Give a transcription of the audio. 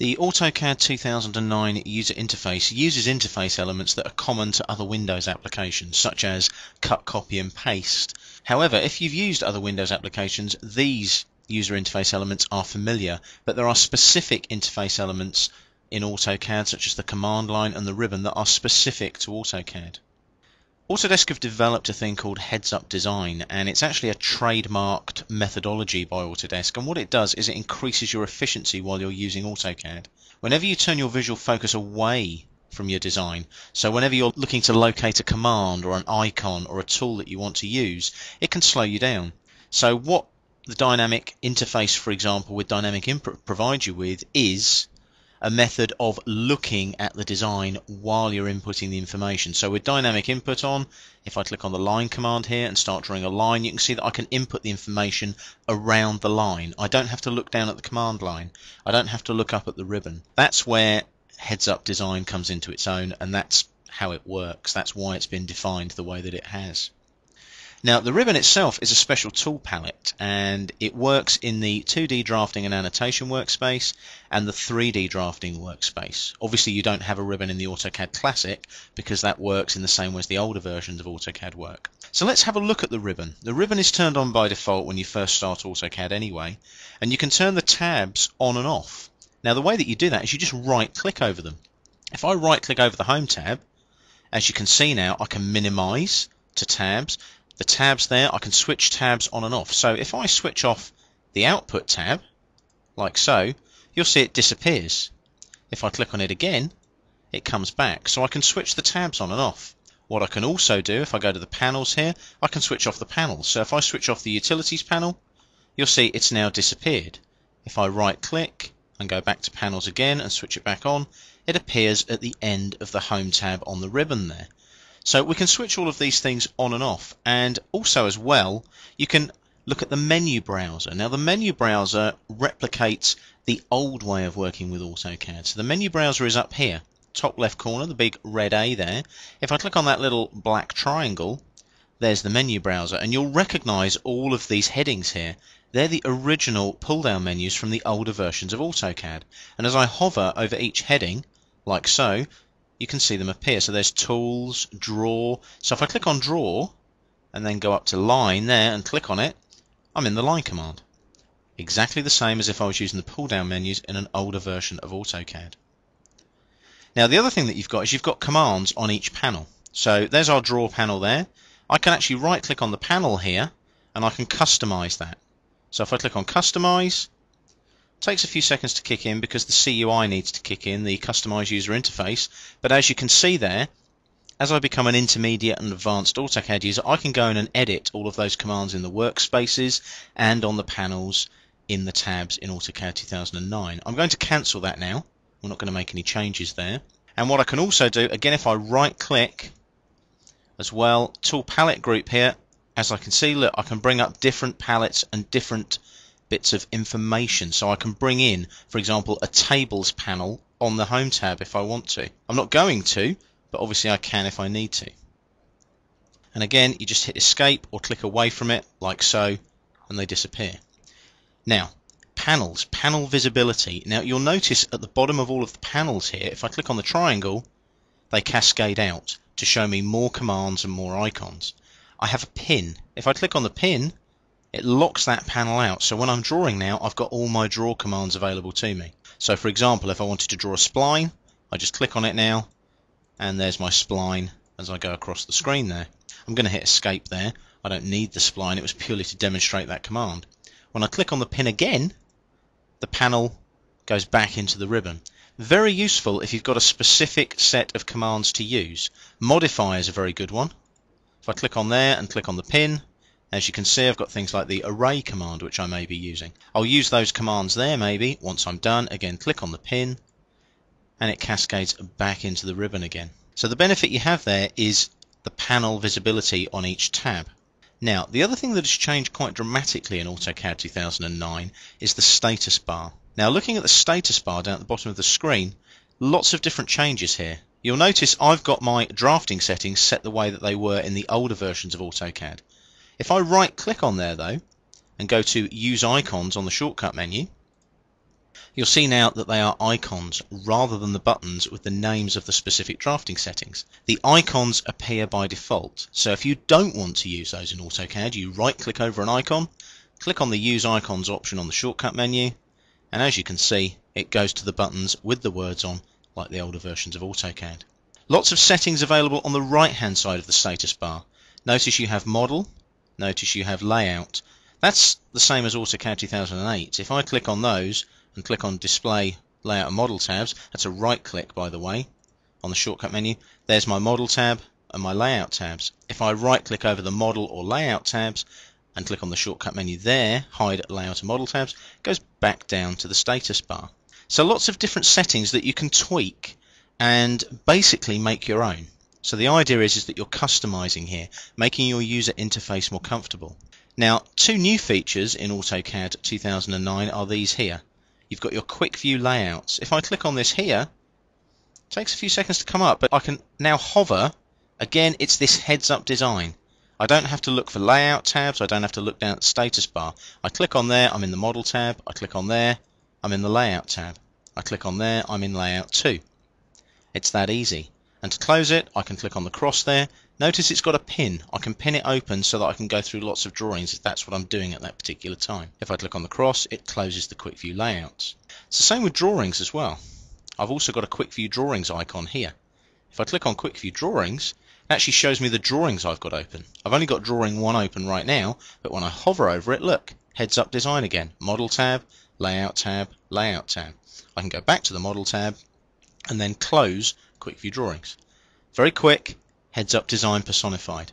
The AutoCAD 2009 user interface uses interface elements that are common to other Windows applications, such as cut, copy and paste. However, if you've used other Windows applications, these user interface elements are familiar, but there are specific interface elements in AutoCAD, such as the command line and the ribbon, that are specific to AutoCAD. Autodesk have developed a thing called heads-up design, and it's actually a trademarked methodology by Autodesk, and what it does is it increases your efficiency while you're using AutoCAD. Whenever you turn your visual focus away from your design, so whenever you're looking to locate a command or an icon or a tool that you want to use, it can slow you down. So what the dynamic interface, for example, with dynamic input provides you with is a method of looking at the design while you're inputting the information. So with dynamic input on, if I click on the line command here and start drawing a line, you can see that I can input the information around the line. I don't have to look down at the command line. I don't have to look up at the ribbon. That's where heads-up design comes into its own, and that's how it works. That's why it's been defined the way that it has. Now, the ribbon itself is a special tool palette, and it works in the 2D drafting and annotation workspace and the 3D drafting workspace. Obviously, you don't have a ribbon in the AutoCAD Classic because that works in the same way as the older versions of AutoCAD work. So let's have a look at the ribbon. The ribbon is turned on by default when you first start AutoCAD anyway, and you can turn the tabs on and off. Now, the way that you do that is you just right-click over them. If I right-click over the Home tab, as you can see now, I can minimize to tabs. The tabs there, I can switch tabs on and off. So if I switch off the Output tab, like so, you'll see it disappears. If I click on it again, it comes back. So I can switch the tabs on and off. What I can also do, if I go to the panels here, I can switch off the panels. So if I switch off the Utilities panel, you'll see it's now disappeared. If I right-click and go back to Panels again and switch it back on, it appears at the end of the Home tab on the ribbon there. So we can switch all of these things on and off, and also as well you can look at the menu browser. Now the menu browser replicates the old way of working with AutoCAD. So the menu browser is up here, top left corner, the big red A there. If I click on that little black triangle, there's the menu browser, and you'll recognize all of these headings here. They're the original pull-down menus from the older versions of AutoCAD, and as I hover over each heading, like so, you can see them appear. So there's Tools, Draw. So if I click on Draw and then go up to Line there and click on it, I'm in the Line command. Exactly the same as if I was using the pull-down menus in an older version of AutoCAD. Now the other thing that you've got is you've got commands on each panel. So there's our Draw panel there. I can actually right-click on the panel here and I can customize that. So if I click on Customize, takes a few seconds to kick in because the CUI needs to kick in, the Customize User Interface, but as you can see there, as I become an intermediate and advanced AutoCAD user, I can go in and edit all of those commands in the workspaces and on the panels in the tabs in AutoCAD 2009. I'm going to cancel that now. We're not going to make any changes there. And what I can also do, again, if I right click as well, Tool Palette Group here, as I can see, look, I can bring up different palettes and different bits of information. So I can bring in, for example, a tables panel on the Home tab if I want to. I'm not going to, but obviously I can if I need to. And again, you just hit Escape or click away from it like so, and they disappear. Now, panels, panel visibility. Now you'll notice at the bottom of all of the panels here, if I click on the triangle, they cascade out to show me more commands and more icons. I have a pin. If I click on the pin, it locks that panel out. So when I'm drawing now, I've got all my draw commands available to me. So for example, if I wanted to draw a spline, I just click on it now, and there's my spline as I go across the screen there. I'm going to hit Escape there. I don't need the spline. It was purely to demonstrate that command. When I click on the pin again, the panel goes back into the ribbon. Very useful if you've got a specific set of commands to use. Modify is a very good one. If I click on there and click on the pin, as you can see, I've got things like the array command, which I may be using. I'll use those commands there maybe. Once I'm done, again, click on the pin, and it cascades back into the ribbon again. So the benefit you have there is the panel visibility on each tab. Now, the other thing that has changed quite dramatically in AutoCAD 2009 is the status bar. Now, looking at the status bar down at the bottom of the screen, lots of different changes here. You'll notice I've got my drafting settings set the way that they were in the older versions of AutoCAD. If I right click on there though and go to Use Icons on the shortcut menu, You'll see now that they are icons rather than the buttons with the names of the specific drafting settings. The icons appear by default, so if you don't want to use those in AutoCAD, you right click over an icon, click on the Use Icons option on the shortcut menu, and as you can see, it goes to the buttons with the words on, like the older versions of AutoCAD. Lots of settings available on the right hand side of the status bar. Notice you have Model, notice you have Layout. That's the same as AutoCAD 2008. If I click on those and click on Display, Layout and Model tabs, that's a right click by the way, on the shortcut menu. There's my Model tab and my Layout tabs. If I right click over the Model or Layout tabs and click on the shortcut menu there, Hide Layout and Model tabs, it goes back down to the status bar. So lots of different settings that you can tweak and basically make your own. So the idea is that you're customizing here, making your user interface more comfortable. Now, two new features in AutoCAD 2009 are these here. You've got your quick view layouts. If I click on this here, it takes a few seconds to come up, but I can now hover. Again, it's this heads-up design. I don't have to look for layout tabs, I don't have to look down at the status bar. I click on there, I'm in the Model tab. I click on there, I'm in the Layout tab. I click on there, I'm in Layout 2. It's that easy. And to close it, I can click on the cross there. Notice it's got a pin. I can pin it open so that I can go through lots of drawings if that's what I'm doing at that particular time. If I click on the cross, it closes the quick view layouts. It's the same with drawings as well. I've also got a quick view drawings icon here. If I click on quick view drawings, it actually shows me the drawings I've got open. I've only got drawing 1 open right now, but when I hover over it, look, heads up design again. Model tab, Layout tab, Layout tab. I can go back to the Model tab and then close quick view drawings. Very quick, heads up design personified.